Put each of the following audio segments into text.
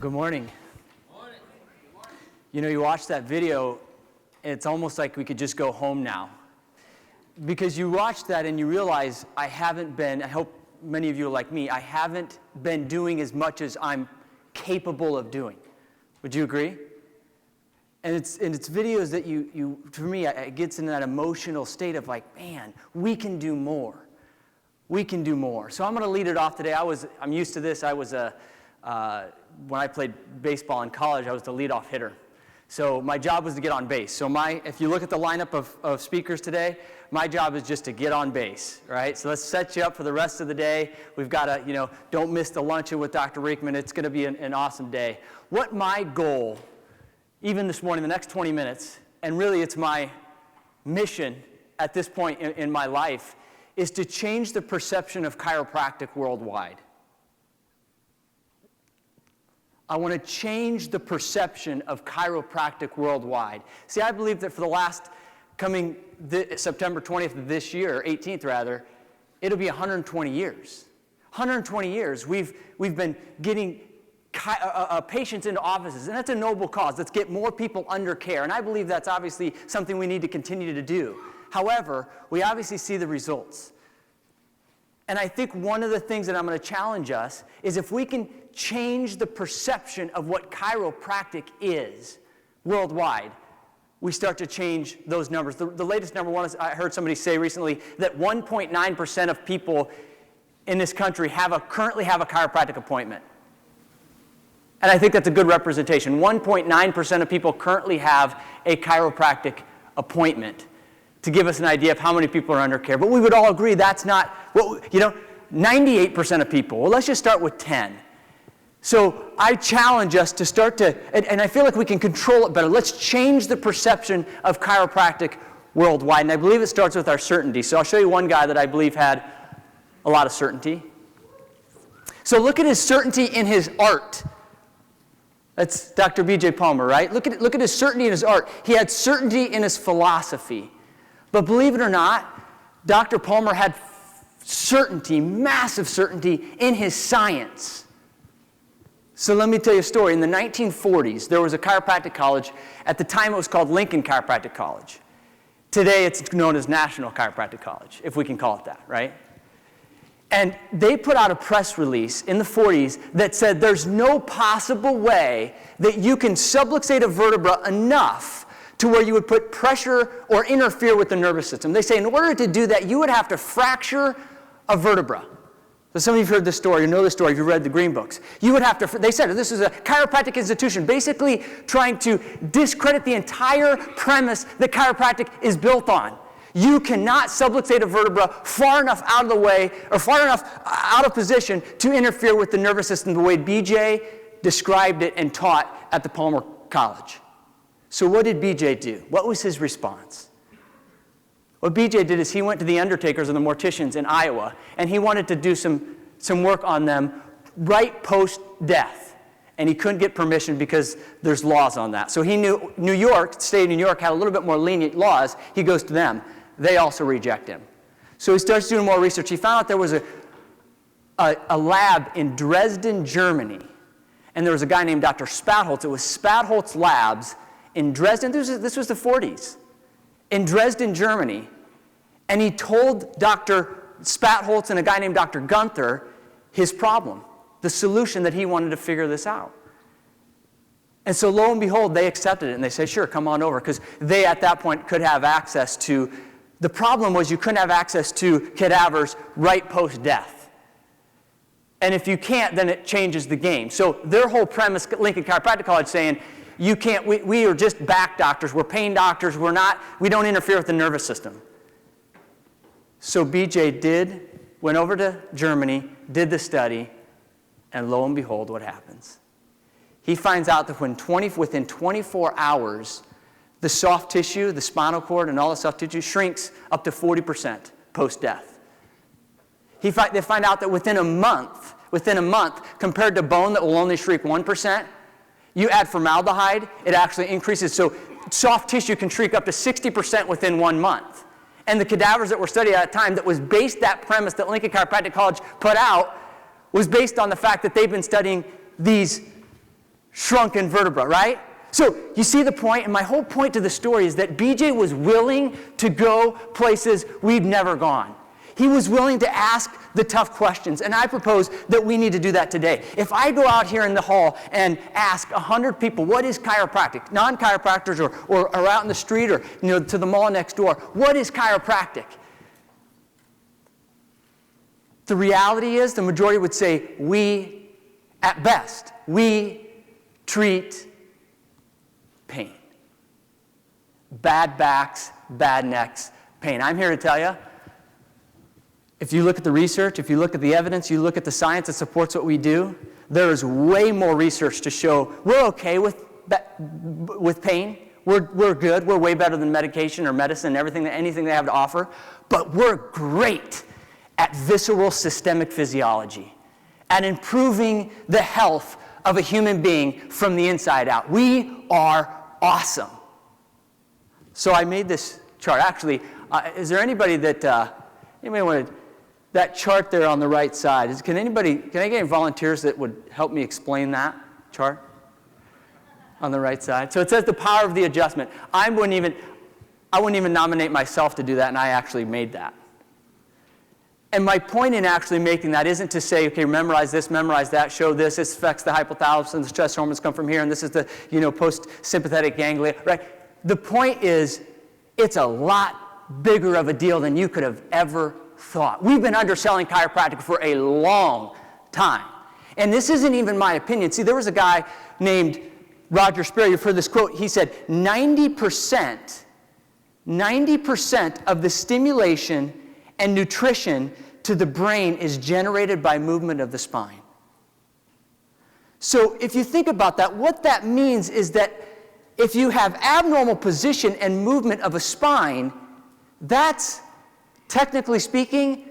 Good morning. You know, you watch that video, it's almost like we could just go home now. Because you watch that and you realize I hope many of you are like me, I haven't been doing as much as I'm capable of doing. Would you agree? And it's videos that for me, it gets in that emotional state of like, man, we can do more. We can do more. So I'm going to lead it off today. I'm used to this. When I played baseball in college, I was the leadoff hitter. So my job was to get on base. So if you look at the lineup of speakers today, my job is just to get on base, right? So let's set you up for the rest of the day. We've got to, don't miss the luncheon with Dr. Riekman. It's going to be an awesome day. What my goal, even this morning, the next 20 minutes, and really it's my mission at this point in my life, is to change the perception of chiropractic worldwide. I want to change the perception of chiropractic worldwide. See, I believe that for the last September 20th of this year, 18th rather, it'll be 120 years. 120 years we've been getting patients into offices, and that's a noble cause. Let's get more people under care, and I believe that's obviously something we need to continue to do. However, we obviously see the results. And I think one of the things that I'm going to challenge us is if we can change the perception of what chiropractic is worldwide, we start to change those numbers. The latest number one is, I heard somebody say recently that 1.9% of people in this country currently have a chiropractic appointment. And I think that's a good representation. 1.9% of people currently have a chiropractic appointment, to give us an idea of how many people are under care. But we would all agree that's not, 98% of people. Well, let's just start with 10. So I challenge us to start to, and I feel like we can control it better. Let's change the perception of chiropractic worldwide. And I believe it starts with our certainty. So I'll show you one guy that I believe had a lot of certainty. So look at his certainty in his art. That's Dr. B.J. Palmer, right? Look at his certainty in his art. He had certainty in his philosophy. But believe it or not, Dr. Palmer had certainty, massive certainty in his science. So let me tell you a story. In the 1940s, there was a chiropractic college. At the time, it was called Lincoln Chiropractic College. Today, it's known as National Chiropractic College, if we can call it that, right? And they put out a press release in the 40s that said there's no possible way that you can subluxate a vertebra enough to where you would put pressure or interfere with the nervous system. They say in order to do that, you would have to fracture a vertebra. So some of you have heard this story, you know this story if you read the green books. You would have to, they said this is a chiropractic institution basically trying to discredit the entire premise that chiropractic is built on. You cannot subluxate a vertebra far enough out of the way or far enough out of position to interfere with the nervous system the way BJ described it and taught at the Palmer College. So what did BJ do? What was his response? What BJ did is he went to the undertakers and the morticians in Iowa, and he wanted to do some work on them right post-death. And he couldn't get permission because there's laws on that. So he knew the state of New York had a little bit more lenient laws. He goes to them. They also reject him. So he starts doing more research. He found out there was a lab in Dresden, Germany. And there was a guy named Dr. Spatholz. It was Spatholz Labs in Dresden. This was the 40s. In Dresden, Germany. And he told Dr. Spatholz and a guy named Dr. Gunther his problem, the solution that he wanted to figure this out. And so lo and behold, they accepted it. And they said, sure, come on over. Because they, at that point, could have access to, the problem was you couldn't have access to cadavers right post-death. And if you can't, then it changes the game. So their whole premise, Lincoln Chiropractic College, saying, you can't, we are just back doctors, we're pain doctors, we don't interfere with the nervous system. So BJ went over to Germany, did the study, and lo and behold, what happens? He finds out that within 24 hours, the soft tissue, the spinal cord, and all the soft tissue shrinks up to 40% post-death. They find out that within a month, compared to bone that will only shrink 1%, you add formaldehyde, it actually increases. So soft tissue can shrink up to 60% within 1 month. And the cadavers that were studied at that time that premise that Lincoln Chiropractic College put out was based on the fact that they've been studying these shrunken vertebra, right? So you see the point, and my whole point to the story is that BJ was willing to go places we've never gone. He was willing to ask the tough questions, and I propose that we need to do that today. If I go out here in the hall and ask 100 people, what is chiropractic? Non-chiropractors or out in the street or to the mall next door, what is chiropractic? The reality is the majority would say, at best, we treat pain. Bad backs, bad necks, pain. I'm here to tell you, if you look at the research, if you look at the evidence, you look at the science that supports what we do, there is way more research to show we're okay with pain. We're good. We're way better than medication or medicine, anything they have to offer. But we're great at visceral systemic physiology, at improving the health of a human being from the inside out. We are awesome. So I made this chart. Actually, is there anybody that anybody want to? That chart there on the right side. Can I get any volunteers that would help me explain that chart on the right side? So it says the power of the adjustment. I wouldn't even nominate myself to do that, and I actually made that. And my point in actually making that isn't to say, okay, memorize this, memorize that, show this affects the hypothalamus, and the stress hormones come from here, and this is the post-sympathetic ganglia, right? The point is, it's a lot bigger of a deal than you could have ever thought. We've been underselling chiropractic for a long time. And this isn't even my opinion. See, there was a guy named Roger Sperry. You've heard this quote. He said, 90% of the stimulation and nutrition to the brain is generated by movement of the spine. So if you think about that, what that means is that if you have abnormal position and movement of a spine, that's, technically speaking,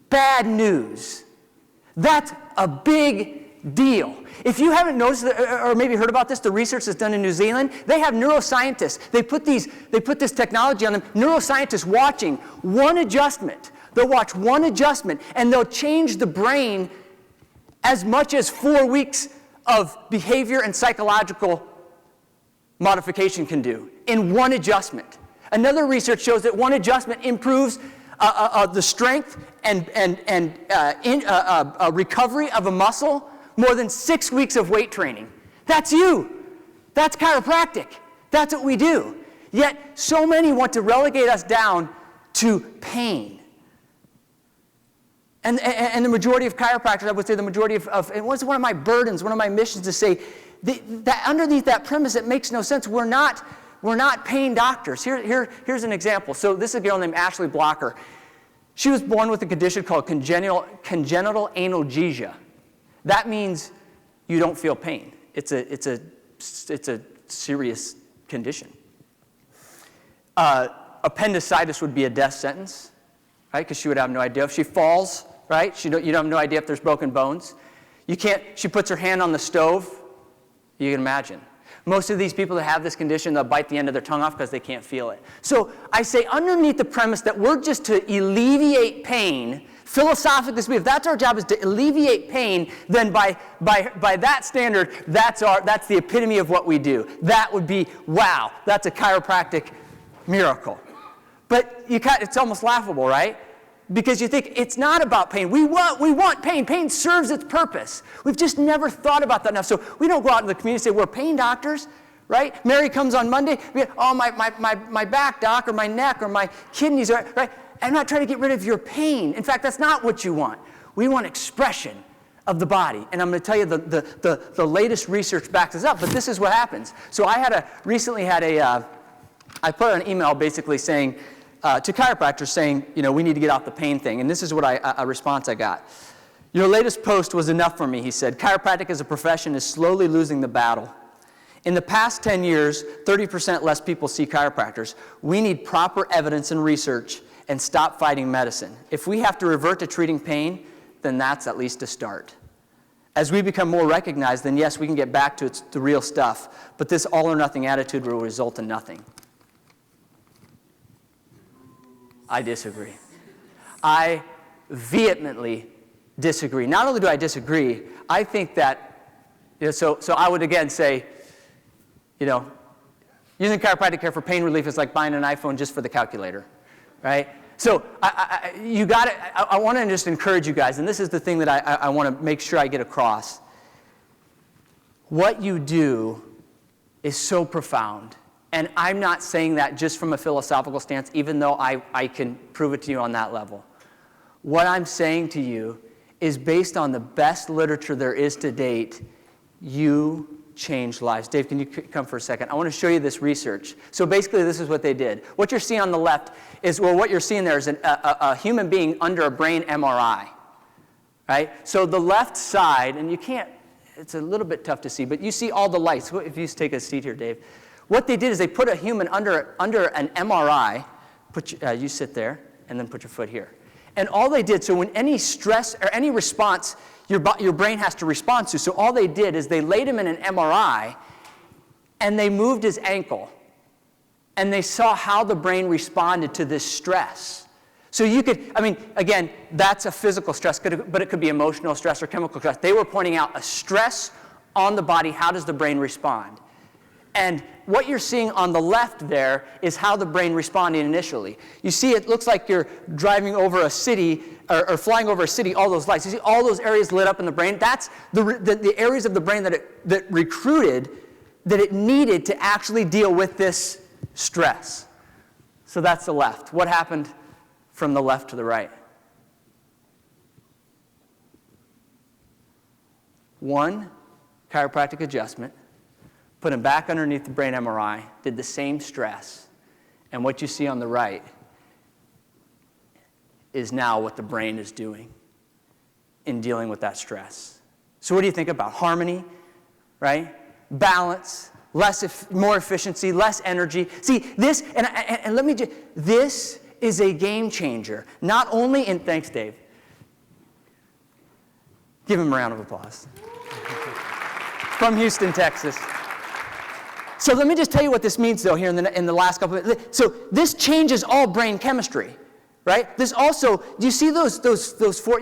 bad news. That's a big deal. If you haven't noticed or maybe heard about this, the research that's done in New Zealand, they have neuroscientists. They put this technology on them. Neuroscientists watching one adjustment. They'll watch one adjustment, and they'll change the brain as much as 4 weeks of behavior and psychological modification can do in one adjustment. Another research shows that one adjustment improves the strength and recovery of a muscle more than 6 weeks of weight training. That's you. That's chiropractic. That's what we do. Yet so many want to relegate us down to pain. And the majority of chiropractors, I would say the majority of it was one of my burdens, one of my missions to say that underneath that premise, it makes no sense. We're not pain doctors. Here's an example. So this is a girl named Ashley Blocker. She was born with a condition called congenital analgesia. That means you don't feel pain. It's a serious condition. Appendicitis would be a death sentence, right? Because she would have no idea. If she falls, right? You have no idea if there's broken bones. She puts her hand on the stove. You can imagine. Most of these people that have this condition, they'll bite the end of their tongue off because they can't feel it. So I say underneath the premise that we're just to alleviate pain, philosophically speaking, if that's our job is to alleviate pain, then by that standard, that's the epitome of what we do. That would be, wow, that's a chiropractic miracle. But it's almost laughable, right? Because you think it's not about pain. We want pain. Pain serves its purpose. We've just never thought about that enough. So we don't go out in the community and say, we're pain doctors, right? Mary comes on Monday, my back, doc, or my neck, or my kidneys, right? I'm not trying to get rid of your pain. In fact, that's not what you want. We want expression of the body. And I'm going to tell you the latest research backs this up, but this is what happens. So I recently had I put an email basically saying, to chiropractors saying, we need to get off the pain thing. And this is what a response I got. Your latest post was enough for me, he said. Chiropractic as a profession is slowly losing the battle. In the past 10 years, 30% less people see chiropractors. We need proper evidence and research and stop fighting medicine. If we have to revert to treating pain, then that's at least a start. As we become more recognized, then yes, we can get back to the real stuff. But this all or nothing attitude will result in nothing. I disagree. I vehemently disagree. Not only do I disagree, I think that So I would again say, using chiropractic care for pain relief is like buying an iPhone just for the calculator, right? So I want to just encourage you guys, and this is the thing that I want to make sure I get across. What you do is so profound. And I'm not saying that just from a philosophical stance, even though I can prove it to you on that level. What I'm saying to you is based on the best literature there is to date, you change lives. Dave, can you come for a second? I want to show you this research. So basically, this is what they did. What you're seeing on the left is, what you're seeing there is a human being under a brain MRI, right? So the left side, and you can't, it's a little bit tough to see, but you see all the lights. If you take a seat here, Dave. What they did is they put a human under an MRI, you sit there, and then put your foot here. And all they did, so when any stress or any response your brain has to respond to, so all they did is they laid him in an MRI, and they moved his ankle, and they saw how the brain responded to this stress. So you could, again, that's a physical stress, but it could be emotional stress or chemical stress. They were pointing out a stress on the body, how does the brain respond? And what you're seeing on the left there is how the brain responded initially. You see, it looks like you're driving over a city or flying over a city, all those lights. You see all those areas lit up in the brain? That's the areas of the brain that recruited, that it needed to actually deal with this stress. So that's the left. What happened from the left to the right? One chiropractic adjustment, put him back underneath the brain MRI, did the same stress, and what you see on the right is now what the brain is doing in dealing with that stress. So what do you think about harmony, right? Balance, more efficiency, less energy. See, this, and let me just, this is a game changer. Not only in, thanks, Dave. Give him a round of applause. From Houston, Texas. So let me just tell you what this means, though, here in the last couple of minutes. So this changes all brain chemistry, right? This also, do you see those four,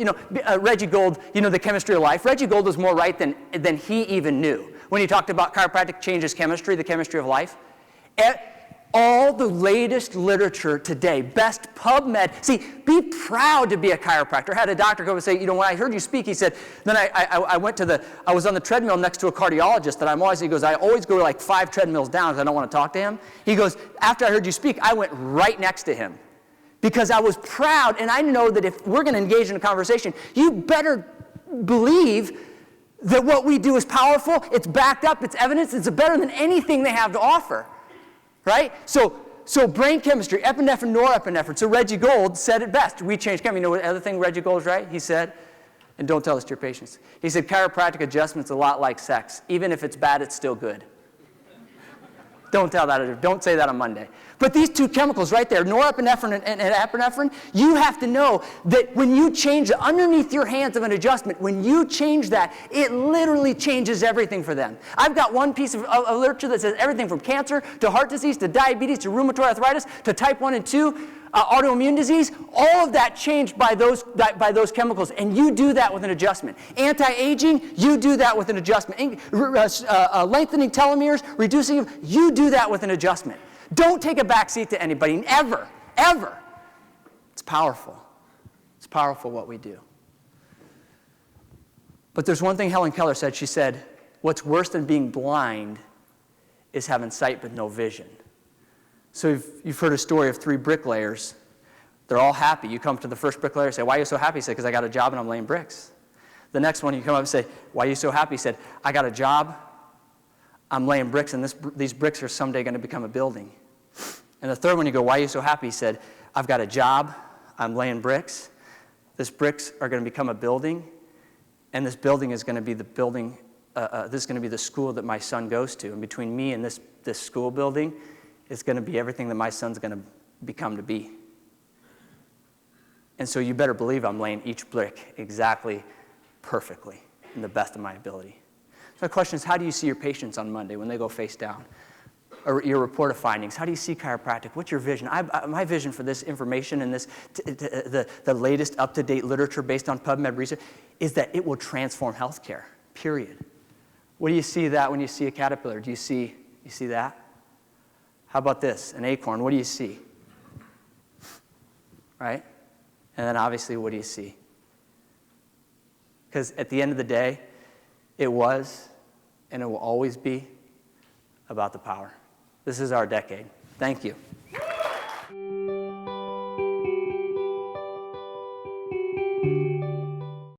Reggie Gold, the chemistry of life? Reggie Gold was more right than he even knew when he talked about chiropractic changes chemistry, the chemistry of life. All the latest literature today, best PubMed. See, be proud to be a chiropractor. I had a doctor go and say, when I heard you speak, he said, then I was on the treadmill next to a cardiologist, and he goes, I always go like 5 treadmills down because I don't want to talk to him. He goes, after I heard you speak, I went right next to him because I was proud, and I know that if we're going to engage in a conversation, you better believe that what we do is powerful, it's backed up, it's evidence, it's better than anything they have to offer. Right? So brain chemistry, epinephrine, norepinephrine. So Reggie Gold said it best. We changed chemistry. You know what other thing Reggie Gold's right? He said, and don't tell this to your patients, he said chiropractic adjustment's a lot like sex. Even if it's bad, it's still good. Don't tell that. Don't say that on Monday. But these two chemicals right there, norepinephrine and epinephrine, you have to know that when you change underneath your hands of an adjustment, when you change that, it literally changes everything for them. I've got one piece of literature that says everything from cancer to heart disease to diabetes to rheumatoid arthritis to type 1 and 2, autoimmune disease, all of that changed by those chemicals, and you do that with an adjustment. Anti-aging, you do that with an adjustment. Lengthening telomeres, reducing, you do that with an adjustment. Don't take a back seat to anybody, ever, ever. It's powerful. It's powerful what we do. But there's one thing Helen Keller said. She said, what's worse than being blind is having sight but no vision. So you've heard a story of 3 bricklayers. They're all happy. You come to the first bricklayer and say, why are you so happy? He said, because I got a job and I'm laying bricks. The next one, you come up and say, why are you so happy? He said, I got a job, I'm laying bricks, and these bricks are someday going to become a building. And the third one, you go, why are you so happy? He said, I've got a job, I'm laying bricks, these bricks are going to become a building, and this building is going to be the building, this is going to be the school that my son goes to. And between me and this school building, it's going to be everything that my son's going to become to be. And so you better believe I'm laying each brick exactly perfectly in the best of my ability. So the question is, how do you see your patients on Monday when they go face down? Or your report of findings. How do you see chiropractic? What's your vision? My vision for this information and the latest up-to-date literature based on PubMed research is that it will transform healthcare, period. What do you see that when you see a caterpillar? You see that? How about this, an acorn? What do you see? Right? And then obviously, what do you see? Because at the end of the day, it was and it will always be about the power. This is our decade. Thank you.